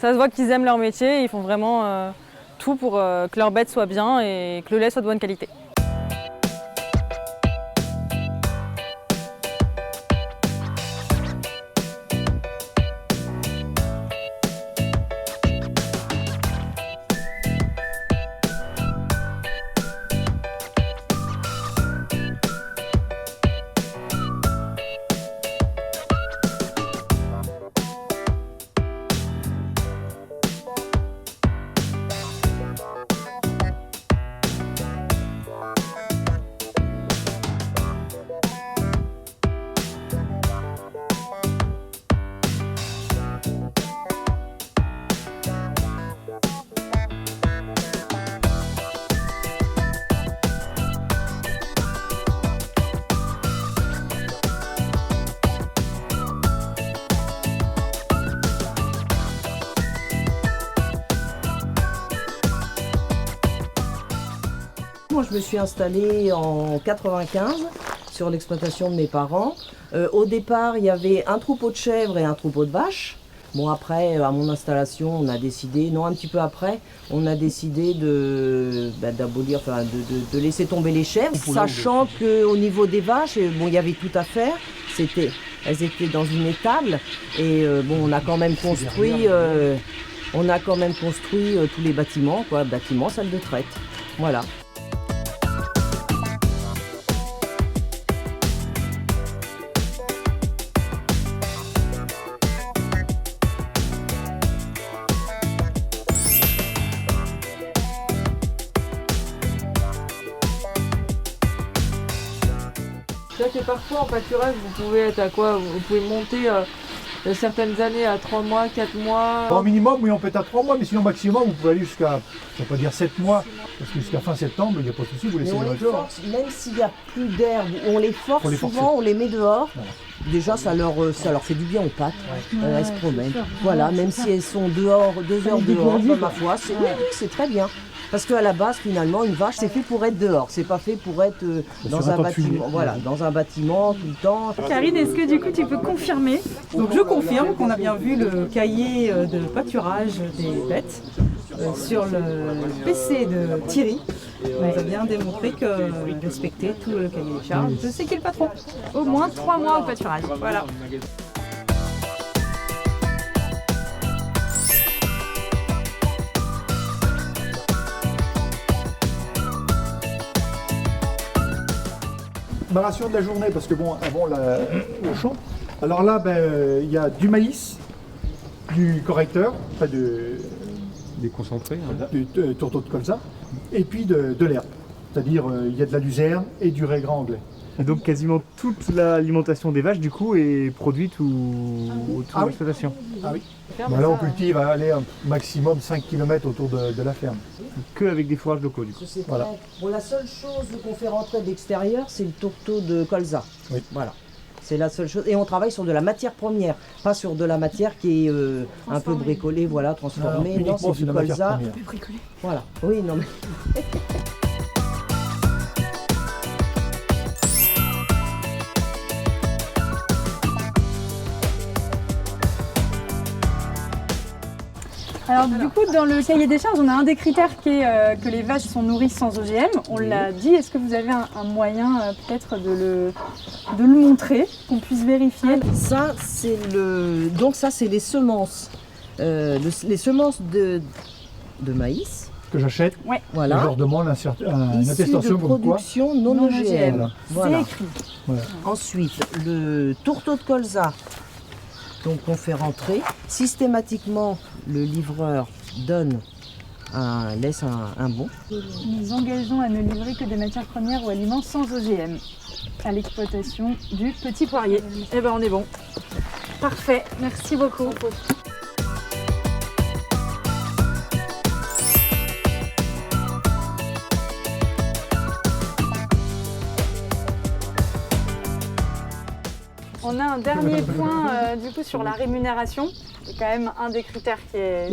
Ça se voit qu'ils aiment leur métier, ils font vraiment tout pour que leur bête soit bien et que le lait soit de bonne qualité. Moi, je me suis installée en 95 sur l'exploitation de mes parents. Au départ, il y avait un troupeau de chèvres et un troupeau de vaches. Bon, après, à mon installation, on a décidé, non, un petit peu après, on a décidé d'abolir, enfin, de laisser tomber les chèvres, sachant qu'au niveau des vaches, bon, il y avait tout à faire. Elles étaient dans une étable et bon, on a quand même construit, tous les bâtiments, quoi, bâtiments, salle de traite. Voilà. C'est-à-dire que parfois en pâturage, vous pouvez être à quoi? Vous pouvez monter certaines années à 3 mois, 4 mois. Au minimum, oui, on peut être à 3 mois, mais sinon maximum, vous pouvez aller jusqu'à, je ne vais pas dire 7 mois, parce que jusqu'à fin septembre, il n'y a pas de souci, vous laissez les vaches. Même s'il n'y a plus d'herbe, on les force souvent, on les met dehors. Voilà. Déjà, ça leur fait du bien aux pattes, elles se promènent. Voilà, même si elles sont dehors, 2 heures dehors, ma foi, c'est très bien. Parce qu'à la base, finalement, une vache, c'est fait pour être dehors. C'est pas fait pour être dans un bâtiment. Voilà, dans un bâtiment tout le temps. Karine, est-ce que du coup tu peux confirmer? Donc je confirme qu'on a bien vu le cahier de pâturage des bêtes sur le PC de Thierry. On a bien démontré qu'il respectait tout le cahier des charges. Je sais qui est le patron. Au moins 3 mois au pâturage. Voilà. Ma ration de la journée, parce que bon, avant au champ, alors là, il y a du maïs, du correcteur, enfin des concentrés, hein. du tourteau de colza, et puis de l'herbe. C'est-à-dire, il y a de la luzerne et du raisin anglais. Et donc quasiment toute l'alimentation des vaches, du coup, est produite autour de l'exploitation. Ah oui. Bah là, on cultive à aller un maximum 5 km autour de la ferme. Que avec des fourrages locaux, du coup. Voilà. Bon, la seule chose qu'on fait rentrer de l'extérieur, c'est le tourteau de colza. Oui. Voilà. C'est la seule chose. Et on travaille sur de la matière première, pas sur de la matière qui est un peu bricolée, voilà, transformée. Non, c'est du colza. Voilà. Oui, non mais. Alors du coup, dans le cahier des charges, on a un des critères qui est que les vaches sont nourries sans OGM. On l'a dit, est-ce que vous avez un moyen peut-être de le montrer, qu'on puisse vérifier? Ça, c'est donc ça, c'est les semences. Les semences de maïs. Que j'achète. Ouais. Voilà. Et je leur demande une attestation de comme quoi. production non OGM. Voilà. C'est écrit. Voilà. Ensuite, le tourteau de colza. Donc on fait rentrer. Systématiquement, le livreur laisse un bon. Nous engageons à ne livrer que des matières premières ou aliments sans OGM à l'exploitation du Petit Poirier. Eh ben on est bon. Parfait, merci beaucoup. On a un dernier point du coup sur la rémunération. C'est quand même un des critères qui est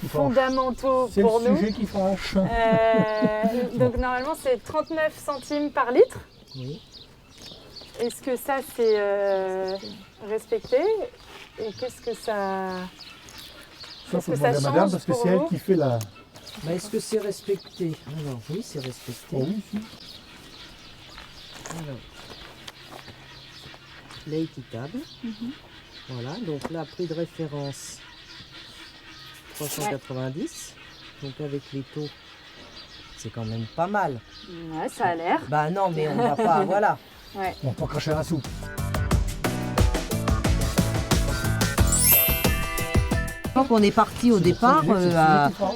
fondamentaux pour nous. C'est le sujet qui fâche. Donc normalement c'est 39 centimes par litre. Oui. Est-ce que ça c'est respecté? Et qu'est-ce que ça Ça, Est-ce faut que ça demander à madame change parce que pour c'est elle vous qui fait la. Mais est-ce que c'est respecté? Alors oui, c'est respecté. Oh oui, si. Alors, lait équitable. Voilà, donc là, prix de référence 390. Donc avec les taux, c'est quand même pas mal. Ouais, ça a l'air. Bah non, mais on va pas, voilà. On peut cracher la soupe. Donc on est parti au départ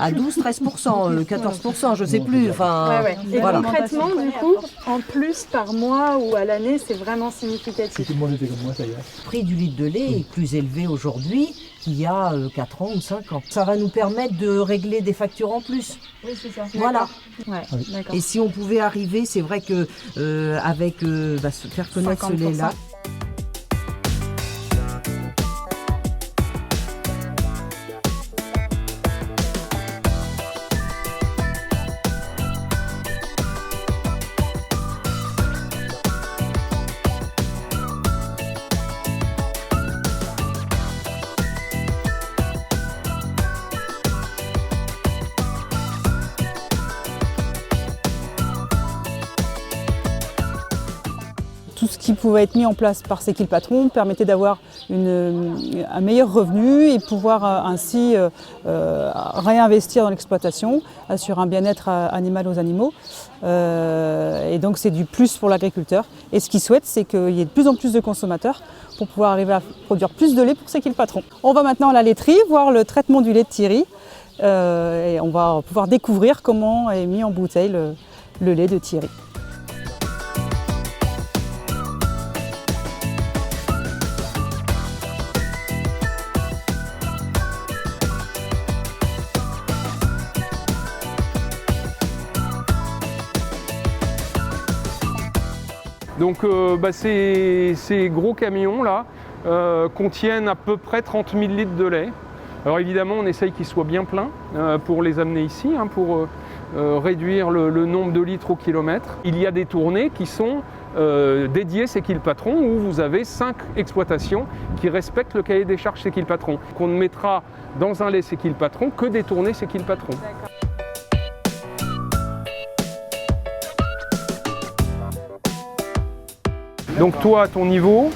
à 12-13%, 14%, je sais plus. Enfin, Et voilà. concrètement, du coup, en plus par mois ou à l'année, c'est vraiment Si significatif. tout le monde était comme moi, ça y est. Le prix du litre de lait est plus élevé aujourd'hui qu'il y a 4 ans ou 5 ans. Ça va nous permettre de régler des factures en plus. Oui, c'est ça. Voilà. Ouais, d'accord. Et si on pouvait arriver, c'est vrai que avec se faire connaître ce 50%. lait-là. Tout ce qui pouvait être mis en place par C'est qui le patron permettait d'avoir un meilleur revenu et pouvoir ainsi réinvestir dans l'exploitation, assurer un bien-être animal aux animaux. Et donc c'est du plus pour l'agriculteur. Et ce qu'il souhaite, c'est qu'il y ait de plus en plus de consommateurs pour pouvoir arriver à produire plus de lait pour C'est qui le patron. On va maintenant à la laiterie, voir le traitement du lait de Thierry. Et on va pouvoir découvrir comment est mis en bouteille le lait de Thierry. Donc ces gros camions là contiennent à peu près 30 000 litres de lait. Alors évidemment on essaye qu'ils soient bien pleins pour les amener ici, pour réduire le nombre de litres au kilomètre. Il y a des tournées qui sont dédiées C'est qui le patron, où vous avez 5 exploitations qui respectent le cahier des charges C'est qui le patron. Qu'on ne mettra dans un lait C'est qui le patron que des tournées C'est qui le patron. Donc toi, à ton niveau,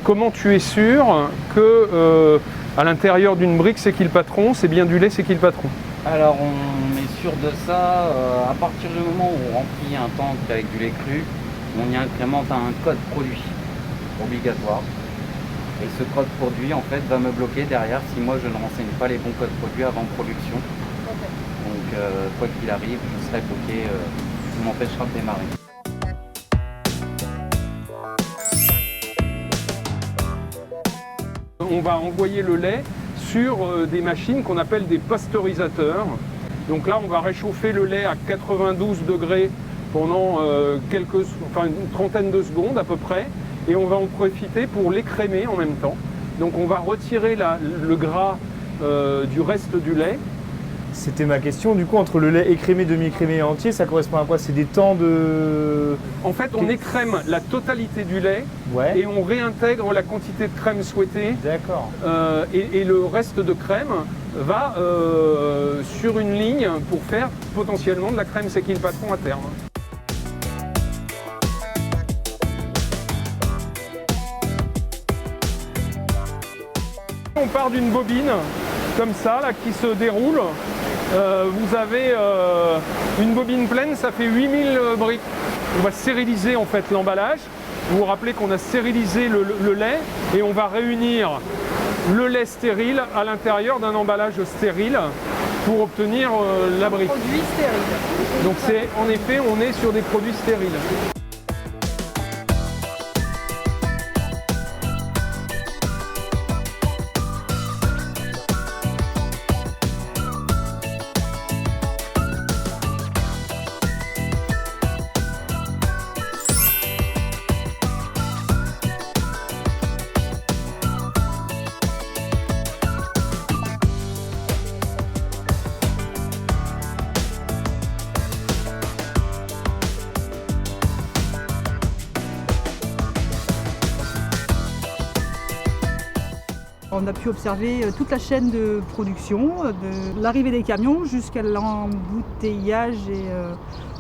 comment tu es sûr que à l'intérieur d'une brique C'est qui le patron, c'est bien du lait C'est qui le patron? Alors on est sûr de ça, à partir du moment où on remplit un tank avec du lait cru, on y incrémente un code produit obligatoire. Et ce code produit en fait va me bloquer derrière si moi je ne renseigne pas les bons codes produits avant production. Donc quoi qu'il arrive, je serai bloqué, ça m'empêchera de démarrer. On va envoyer le lait sur des machines qu'on appelle des pasteurisateurs. Donc là, on va réchauffer le lait à 92 degrés pendant une trentaine de secondes à peu près. Et on va en profiter pour l'écrémer en même temps. Donc on va retirer le gras du reste du lait. C'était ma question, du coup, entre le lait écrémé, demi-écrémé et entier, ça correspond à quoi? C'est des temps de... En fait, on écrème la totalité du lait et on réintègre la quantité de crème souhaitée. D'accord. Et le reste de crème va sur une ligne pour faire potentiellement de la crème C'est qui le patron à terme. On part d'une bobine comme ça, là, qui se déroule. Vous avez une bobine pleine, ça fait 8000 briques. On va stériliser en fait l'emballage. Vous vous rappelez qu'on a stérilisé le lait et on va réunir le lait stérile à l'intérieur d'un emballage stérile pour obtenir la brique. Produit stérile. Donc en effet, on est sur des produits stériles. On a pu observer toute la chaîne de production, de l'arrivée des camions jusqu'à l'embouteillage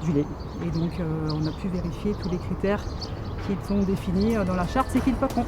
du lait. Et donc on a pu vérifier tous les critères qui sont définis dans la charte, c'est qui le patron.